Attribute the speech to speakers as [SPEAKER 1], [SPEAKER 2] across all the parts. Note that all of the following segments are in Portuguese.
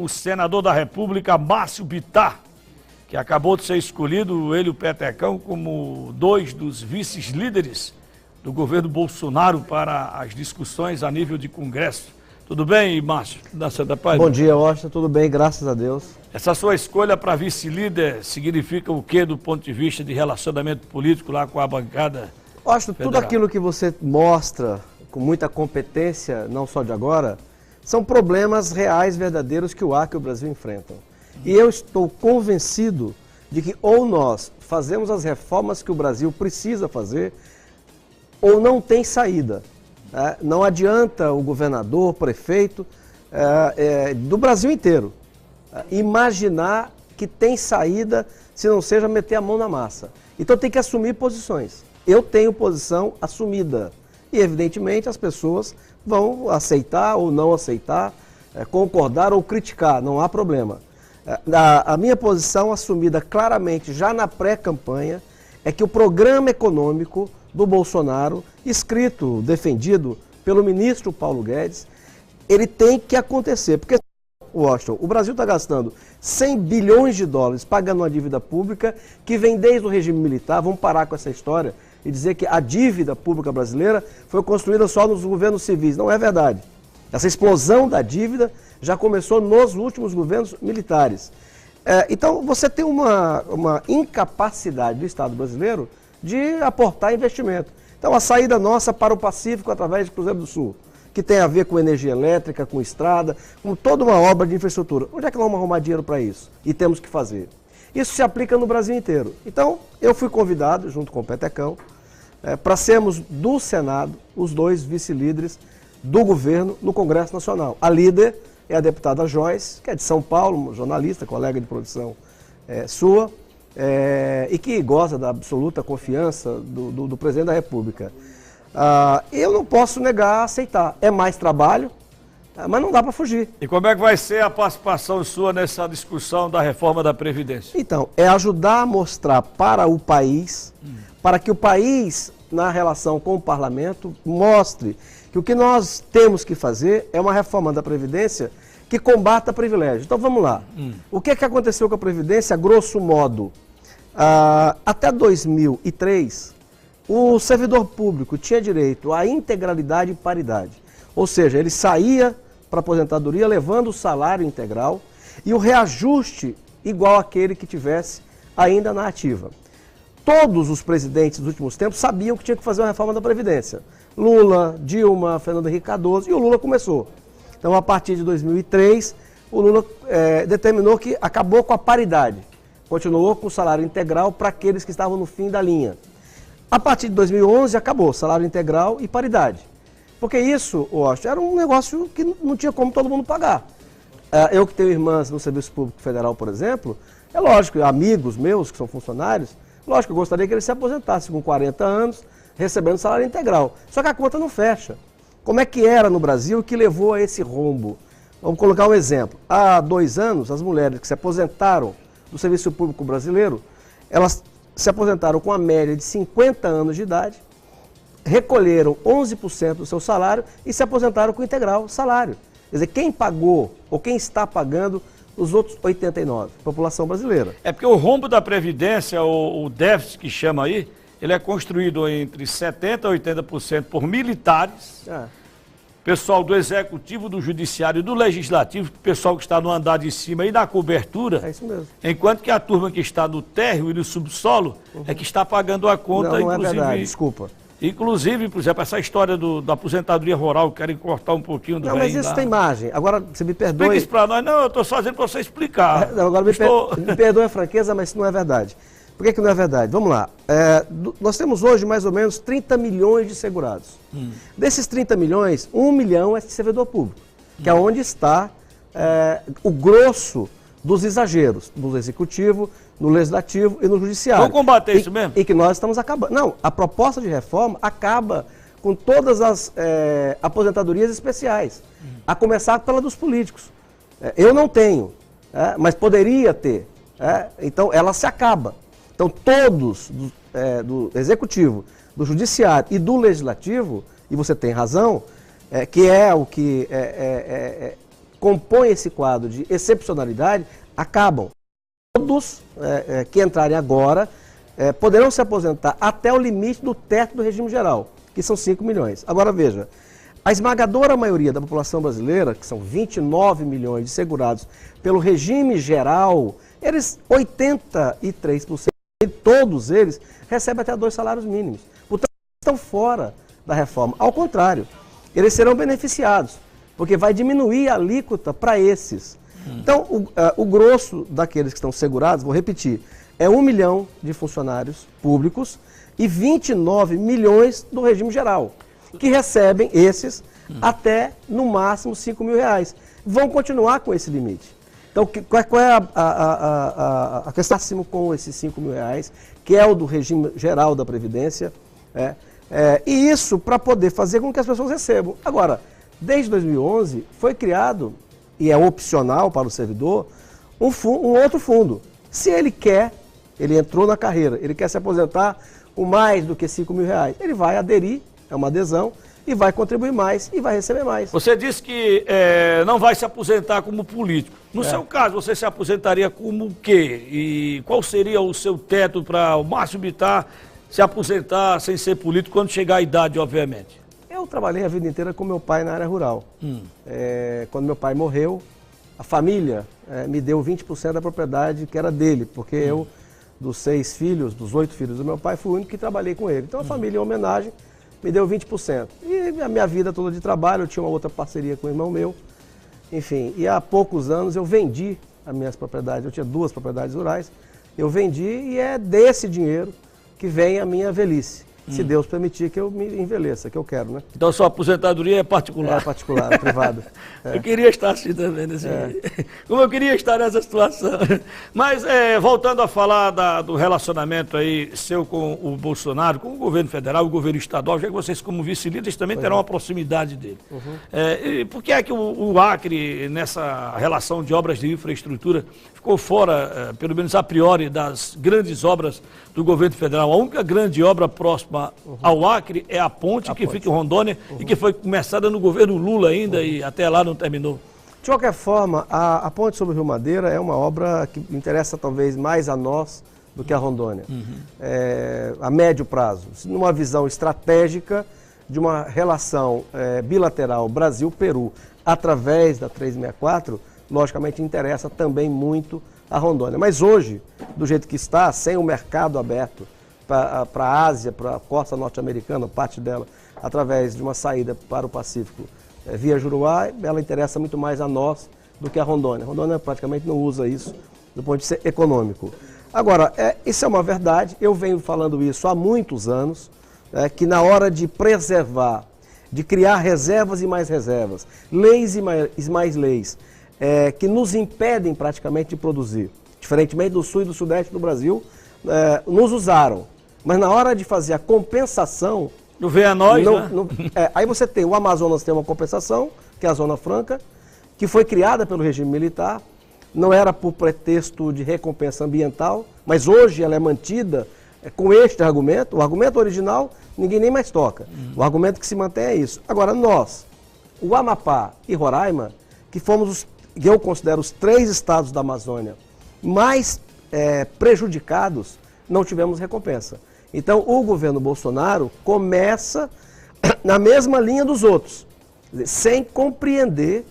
[SPEAKER 1] O senador da República, Márcio Bittar, que acabou de ser escolhido, ele e o Petecão, como dois dos vice-líderes do governo Bolsonaro para as discussões a nível de Congresso. Tudo bem, Márcio? Da Santa Paz?
[SPEAKER 2] Bom dia, Washington. Tudo bem, graças a Deus.
[SPEAKER 1] Essa sua escolha para vice-líder significa o quê do ponto de vista de relacionamento político lá com a bancada
[SPEAKER 2] Washington,
[SPEAKER 1] federal?
[SPEAKER 2] tudo aquilo que você mostra com muita competência, não só de agora, são problemas reais, verdadeiros que o Acre e o Brasil enfrentam. E eu estou convencido de que ou nós fazemos as reformas que o Brasil precisa fazer, ou não tem saída. Não adianta o governador, o prefeito do Brasil inteiro imaginar que tem saída se não seja meter a mão na massa. Então tem que assumir posições. Eu tenho posição assumida. E evidentemente as pessoas vão aceitar ou não aceitar, concordar ou criticar, não há problema. A minha posição assumida claramente já na pré-campanha é que o programa econômico do Bolsonaro, escrito, defendido pelo ministro Paulo Guedes, ele tem que acontecer. Porque, Washington, o Brasil está gastando 100 bilhões de dólares pagando uma dívida pública que vem desde o regime militar. Vamos parar com essa história e dizer que a dívida pública brasileira foi construída só nos governos civis. Não é verdade. Essa explosão da dívida já começou nos últimos governos militares. Então, você tem uma incapacidade do Estado brasileiro de aportar investimento. Então, a saída nossa para o Pacífico através de Cruzeiro do Sul, que tem a ver com energia elétrica, com estrada, com toda uma obra de infraestrutura. Onde é que nós vamos arrumar dinheiro para isso? E temos que fazer. Isso se aplica no Brasil inteiro. Então, eu fui convidado, junto com o Petecão, para sermos do Senado os dois vice-líderes do governo no Congresso Nacional. A líder é a deputada Joyce, que é de São Paulo, jornalista, colega de produção sua, e que goza da absoluta confiança do presidente da República. Eu não posso negar, aceitar. É mais trabalho, mas não dá para fugir.
[SPEAKER 1] E como é que vai ser a participação sua nessa discussão da reforma da Previdência?
[SPEAKER 2] Então, é ajudar a mostrar para o país, para que o país, na relação com o parlamento, mostre que o que nós temos que fazer é uma reforma da Previdência que combata privilégio. Então vamos lá. O que aconteceu com a Previdência, grosso modo? Até 2003, o servidor público tinha direito à integralidade e paridade. Ou seja, ele saía para a aposentadoria levando o salário integral e o reajuste igual àquele que tivesse ainda na ativa. Todos os presidentes dos últimos tempos sabiam que tinha que fazer uma reforma da Previdência. Lula, Dilma, Fernando Henrique Cardoso, e o Lula começou. Então, a partir de 2003, o Lula determinou que acabou com a paridade. Continuou com o salário integral para aqueles que estavam no fim da linha. A partir de 2011, acabou salário integral e paridade. Porque isso, Washington, era um negócio que não tinha como todo mundo pagar. Eu que tenho irmãs no Serviço Público Federal, por exemplo, é lógico, amigos meus que são funcionários, lógico que eu gostaria que eles se aposentassem com 40 anos, recebendo salário integral. Só que a conta não fecha. Como é que era no Brasil que levou a esse rombo? Vamos colocar um exemplo. Há 2 anos, as mulheres que se aposentaram do Serviço Público Brasileiro, elas se aposentaram com a média de 50 anos de idade, recolheram 11% do seu salário e se aposentaram com integral salário. Quer dizer, quem pagou ou quem está pagando os outros 89%? População brasileira.
[SPEAKER 1] É porque o rombo da Previdência, o déficit que chama aí, ele é construído entre 70% a 80% por militares, pessoal do Executivo, do Judiciário e do Legislativo, pessoal que está no andar de cima e na cobertura.
[SPEAKER 2] É isso mesmo.
[SPEAKER 1] Enquanto que a turma que está no térreo e no subsolo é que está pagando a conta,
[SPEAKER 2] não
[SPEAKER 1] inclusive.
[SPEAKER 2] É verdade, desculpa.
[SPEAKER 1] Inclusive, por exemplo, essa história da aposentadoria rural, querem cortar um pouquinho do
[SPEAKER 2] Não, mas isso tem margem. Agora, você me perdoe...
[SPEAKER 1] Explica isso para nós. Não, eu estou fazendo para você explicar.
[SPEAKER 2] Agora, me perdoe a franqueza, mas isso não é verdade. Por que não é verdade? Vamos lá. Nós temos hoje mais ou menos 30 milhões de segurados. Desses 30 milhões, 1 milhão é servidor público, que é onde está o grosso dos exageros, no Executivo, no Legislativo e no Judiciário.
[SPEAKER 1] Vamos combater isso mesmo?
[SPEAKER 2] E que nós estamos acabando. Não, a proposta de reforma acaba com todas as aposentadorias especiais, a começar pela dos políticos. Eu não tenho, mas poderia ter. Então, ela se acaba. Então, todos do Executivo, do Judiciário e do Legislativo, e você tem razão, que é o que compõem esse quadro de excepcionalidade acabam. Todos que entrarem agora poderão se aposentar até o limite do teto do regime geral, que são 5 milhões. Agora veja, a esmagadora maioria da população brasileira, que são 29 milhões de segurados pelo regime geral, 83%, todos eles recebem até 2 salários mínimos. Portanto, estão fora da reforma. Ao contrário, eles serão beneficiados, porque vai diminuir a alíquota para esses. Então, o grosso daqueles que estão segurados, vou repetir, é 1 milhão de funcionários públicos e 29 milhões do regime geral, que recebem esses até, no máximo, 5 mil reais. Vão continuar com esse limite. Então, qual é a questão com esses 5 mil reais, que é o do regime geral da Previdência, e isso para poder fazer com que as pessoas recebam. Agora, desde 2011, foi criado, e é opcional para o servidor, um outro fundo. Se ele quer, ele entrou na carreira, ele quer se aposentar com mais do que 5 mil reais, ele vai aderir, é uma adesão, e vai contribuir mais e vai receber mais.
[SPEAKER 1] Você disse que não vai se aposentar como político. No seu caso, você se aposentaria como o quê? E qual seria o seu teto para o Márcio Bittar se aposentar sem ser político quando chegar a idade, obviamente?
[SPEAKER 2] Eu trabalhei a vida inteira com meu pai na área rural. Quando meu pai morreu, a família me deu 20% da propriedade que era dele, porque eu, dos 6 filhos, dos 8 filhos do meu pai, fui o único que trabalhei com ele. Então a família, em homenagem, me deu 20%. E a minha vida toda de trabalho, eu tinha uma outra parceria com o irmão meu. Enfim, e há poucos anos eu vendi as minhas propriedades, eu tinha 2 propriedades rurais, eu vendi e é desse dinheiro que vem a minha velhice. Se Deus permitir que eu me envelheça, que eu quero, né?
[SPEAKER 1] Então a sua aposentadoria é particular?
[SPEAKER 2] É particular, é privada.
[SPEAKER 1] Eu queria estar assim também, como eu queria estar nessa situação. Mas voltando a falar do relacionamento aí seu com o Bolsonaro, com o governo federal, o governo estadual, já que vocês como vice-líderes também terão uma proximidade dele. E por que é que o Acre, nessa relação de obras de infraestrutura, ficou fora, pelo menos a priori, das grandes obras do governo federal? A única grande obra próxima ao Acre é a ponte que fica em Rondônia e que foi começada no governo Lula ainda e até lá não terminou.
[SPEAKER 2] De qualquer forma, a ponte sobre o Rio Madeira é uma obra que interessa talvez mais a nós do que a Rondônia. A médio prazo, numa visão estratégica de uma relação bilateral Brasil-Peru através da 364, logicamente interessa também muito a Rondônia. Mas hoje, do jeito que está, sem o mercado aberto para a Ásia, para a costa norte-americana, parte dela, através de uma saída para o Pacífico via Juruá, ela interessa muito mais a nós do que a Rondônia. A Rondônia praticamente não usa isso do ponto de vista econômico. Agora, isso é uma verdade, eu venho falando isso há muitos anos, que na hora de preservar, de criar reservas e mais reservas, leis e mais leis, que nos impedem praticamente de produzir, diferentemente do sul e do sudeste do Brasil, nos usaram. Mas na hora de fazer a compensação...
[SPEAKER 1] Não vem a nós, né?
[SPEAKER 2] Aí você tem, o Amazonas tem uma compensação, que é a Zona Franca, que foi criada pelo regime militar, não era por pretexto de recompensa ambiental, mas hoje ela é mantida com este argumento. O argumento original, ninguém nem mais toca. O argumento que se mantém é isso. Agora, nós, o Amapá e Roraima, que eu considero os 3 estados da Amazônia mais prejudicados, não tivemos recompensa. Então, o governo Bolsonaro começa na mesma linha dos outros, sem compreender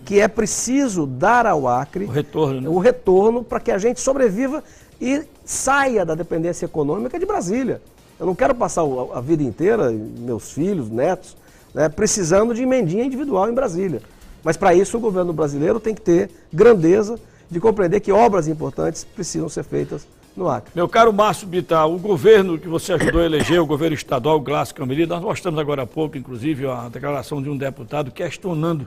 [SPEAKER 2] que é preciso dar ao Acre o retorno para que a gente sobreviva e saia da dependência econômica de Brasília. Eu não quero passar a vida inteira, meus filhos, netos, precisando de emendinha individual em Brasília. Mas para isso o governo brasileiro tem que ter grandeza de compreender que obras importantes precisam ser feitas no Acre.
[SPEAKER 1] Meu caro Márcio Bittar, o governo que você ajudou a eleger, o governo estadual, Glácio Cameli, nós mostramos agora há pouco, inclusive, a declaração de um deputado questionando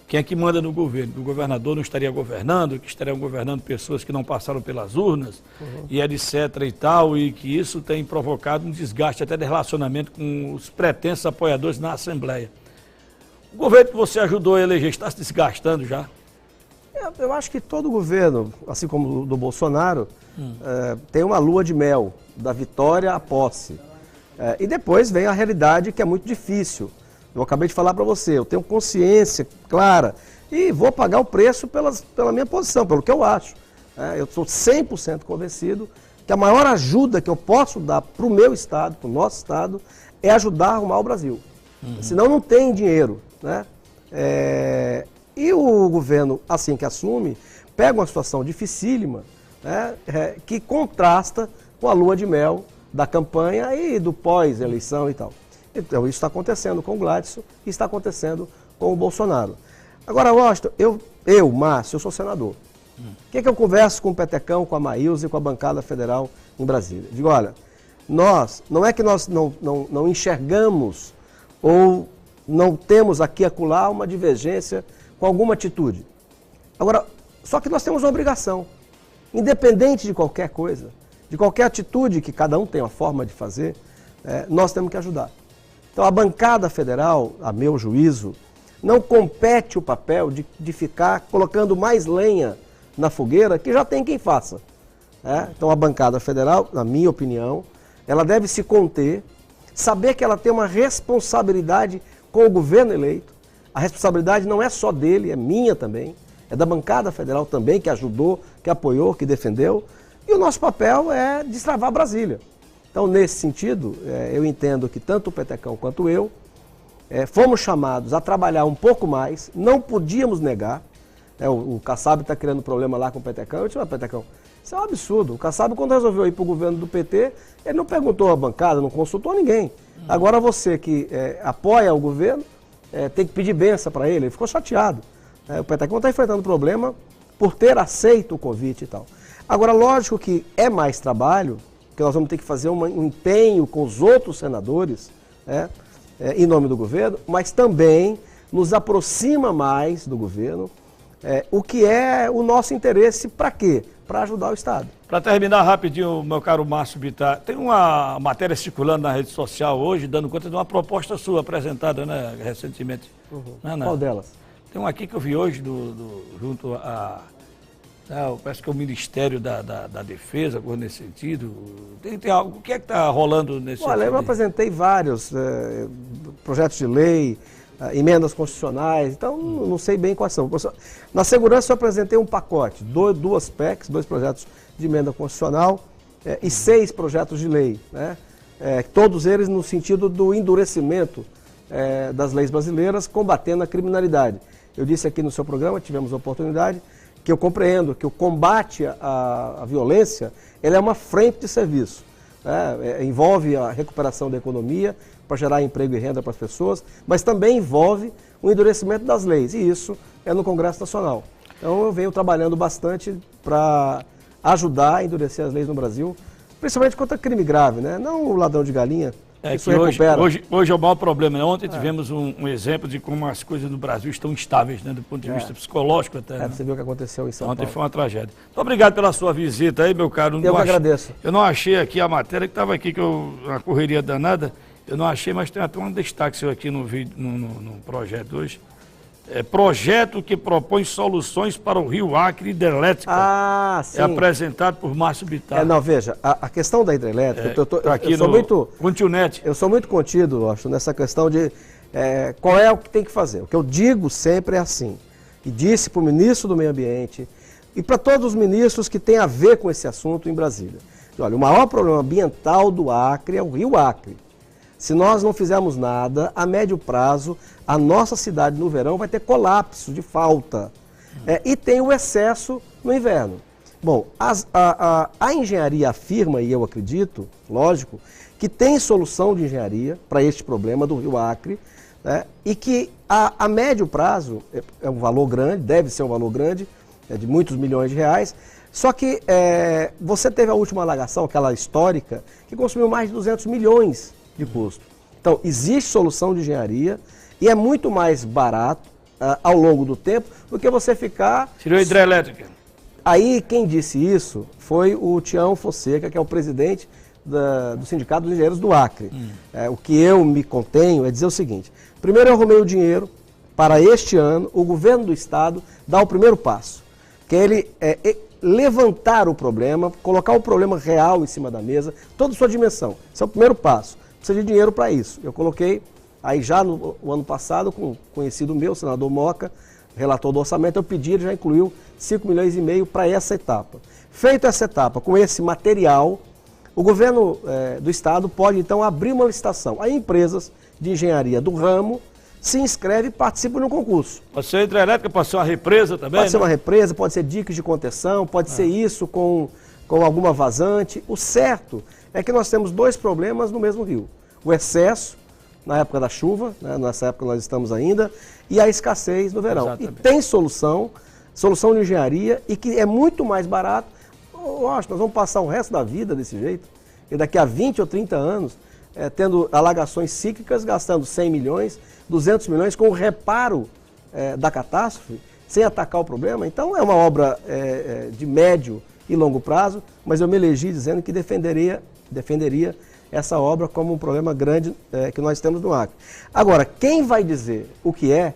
[SPEAKER 1] quem é que manda no governo, que o governador não estaria governando, que estariam governando pessoas que não passaram pelas urnas, e etc e tal, e que isso tem provocado um desgaste até de relacionamento com os pretensos apoiadores na Assembleia. O governo que você ajudou a eleger está se desgastando já?
[SPEAKER 2] Eu acho que todo governo, assim como o do Bolsonaro, tem uma lua de mel, da vitória à posse. E depois vem a realidade que é muito difícil. Eu acabei de falar para você, eu tenho consciência clara e vou pagar o preço pela minha posição, pelo que eu acho. Eu sou 100% convencido que a maior ajuda que eu posso dar para o meu Estado, para o nosso Estado, é ajudar a arrumar o Brasil. Senão não tem dinheiro, né? E o governo, assim que assume, pega uma situação dificílima, né, que contrasta com a lua de mel da campanha e do pós-eleição e tal. Então isso está acontecendo com o Gladson e está acontecendo com o Bolsonaro. Agora, Washington, Márcio, eu sou senador. O que eu converso com o Petecão, com a Maílza e com a bancada federal em Brasília? Digo, olha, não é que nós não enxergamos ou não temos aqui e acolá uma divergência com alguma atitude. Agora, só que nós temos uma obrigação, independente de qualquer coisa, de qualquer atitude que cada um tem uma forma de fazer, nós temos que ajudar. Então, a bancada federal, a meu juízo, não compete o papel de ficar colocando mais lenha na fogueira, que já tem quem faça. Então, a bancada federal, na minha opinião, ela deve se conter, saber que ela tem uma responsabilidade com o governo eleito. A responsabilidade não é só dele, é minha também, é da bancada federal também, que ajudou, que apoiou, que defendeu. E o nosso papel é destravar Brasília. Então, nesse sentido, eu entendo que tanto o Petecão quanto eu fomos chamados a trabalhar um pouco mais, não podíamos negar. O Kassab está criando problema lá com o Petecão. Eu disse, Petecão, isso é um absurdo. O Kassab, quando resolveu ir para o governo do PT, ele não perguntou à bancada, não consultou ninguém. Agora você que apoia o governo, tem que pedir benção para ele. Ele ficou chateado. O Petecão está enfrentando problema por ter aceito o convite e tal. Agora, lógico que é mais trabalho, que nós vamos ter que fazer um empenho com os outros senadores, em nome do governo, mas também nos aproxima mais do governo, o que é o nosso interesse para quê? Para ajudar o Estado.
[SPEAKER 1] Para terminar rapidinho, meu caro Márcio Bittar, tem uma matéria circulando na rede social hoje, dando conta de uma proposta sua apresentada, né, recentemente.
[SPEAKER 2] Qual delas?
[SPEAKER 1] Tem uma aqui que eu vi hoje, junto a... parece que é o Ministério da Defesa, coisa nesse sentido. Tem algo, o que é que está rolando nesse sentido?
[SPEAKER 2] Olha, eu apresentei vários projetos de lei, emendas constitucionais, então não sei bem quais são. Na segurança eu apresentei um pacote, duas PECs, 2 projetos de emenda constitucional e 6 projetos de lei, né? Todos eles no sentido do endurecimento das leis brasileiras, combatendo a criminalidade. Eu disse aqui no seu programa, tivemos a oportunidade, que eu compreendo que o combate à violência, ele é uma frente de serviço. Envolve a recuperação da economia para gerar emprego e renda para as pessoas, mas também envolve o endurecimento das leis, e isso é no Congresso Nacional. Então eu venho trabalhando bastante para ajudar a endurecer as leis no Brasil, principalmente contra crime grave, né? Não o ladrão de galinha.
[SPEAKER 1] Que hoje é o maior problema, né? Ontem tivemos um exemplo de como as coisas no Brasil estão instáveis, né? Do ponto de vista psicológico até. Né?
[SPEAKER 2] Você viu o que aconteceu em São Paulo.
[SPEAKER 1] Ontem foi uma tragédia. Muito obrigado pela sua visita aí, meu caro.
[SPEAKER 2] Eu que agradeço.
[SPEAKER 1] Eu não achei aqui a matéria que estava aqui, uma correria danada. Eu não achei, mas tem até um destaque seu aqui no vídeo, no projeto hoje. Projeto que propõe soluções para o Rio Acre hidrelétrica.
[SPEAKER 2] Sim.
[SPEAKER 1] É apresentado por Márcio Bittar.
[SPEAKER 2] Não, veja, a questão da hidrelétrica, eu sou muito contido, acho, nessa questão de qual é o que tem que fazer. O que eu digo sempre é assim, e disse para o ministro do Meio Ambiente e para todos os ministros que têm a ver com esse assunto em Brasília. Olha, o maior problema ambiental do Acre é o Rio Acre. Se nós não fizermos nada, a médio prazo, a nossa cidade no verão vai ter colapso de falta. E tem o excesso no inverno. Bom, a engenharia afirma, e eu acredito, lógico, que tem solução de engenharia para este problema do Rio Acre, né, e que a médio prazo, é um valor grande, deve ser um valor grande, de muitos milhões de reais, só que você teve a última alagação, aquela histórica, que consumiu mais de 200 milhões de custo. Então, existe solução de engenharia e é muito mais barato ao longo do tempo do que você ficar...
[SPEAKER 1] Tirou a hidrelétrica.
[SPEAKER 2] Aí, quem disse isso foi o Tião Fonseca, que é o presidente do Sindicato dos Engenheiros do Acre. O que eu me contenho é dizer o seguinte: primeiro eu arrumei o dinheiro para este ano, o governo do estado dá o primeiro passo, que é ele levantar o problema, colocar o problema real em cima da mesa, toda a sua dimensão. Esse é o primeiro passo. Precisa de dinheiro para isso. Eu coloquei, aí já no ano passado, com um conhecido meu, o senador Moca, relator do orçamento, eu pedi, ele já incluiu 5,5 milhões para essa etapa. Feita essa etapa, com esse material, o governo do estado pode então abrir uma licitação. Aí empresas de engenharia do ramo se inscrevem e participam no concurso.
[SPEAKER 1] Pode ser hidrelétrica, pode ser uma represa também,
[SPEAKER 2] Pode ser uma represa, pode ser diques de contenção, pode ser isso com alguma vazante. O certo é que nós temos dois problemas no mesmo rio. O excesso, na época da chuva, né, nessa época nós estamos ainda, e a escassez no verão.
[SPEAKER 1] Exatamente.
[SPEAKER 2] E tem solução de engenharia, e que é muito mais barato. Nós vamos passar o resto da vida desse jeito, e daqui a 20 ou 30 anos, tendo alagações cíclicas, gastando 100 milhões, 200 milhões com o reparo da catástrofe, sem atacar o problema. Então é uma obra de médio e longo prazo, mas eu me elegi dizendo que defenderia essa obra como um problema grande que nós temos no Acre. Agora, quem vai dizer o que é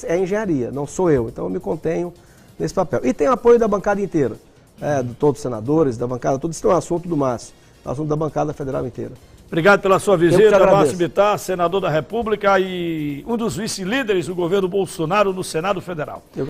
[SPEAKER 2] a engenharia, não sou eu, então eu me contenho nesse papel. E tem apoio da bancada inteira, de todos os senadores, da bancada, tudo isso é um assunto do Márcio, assunto da bancada federal inteira.
[SPEAKER 1] Obrigado pela sua visita, Márcio Bittar, senador da República e um dos vice-líderes do governo Bolsonaro no Senado Federal.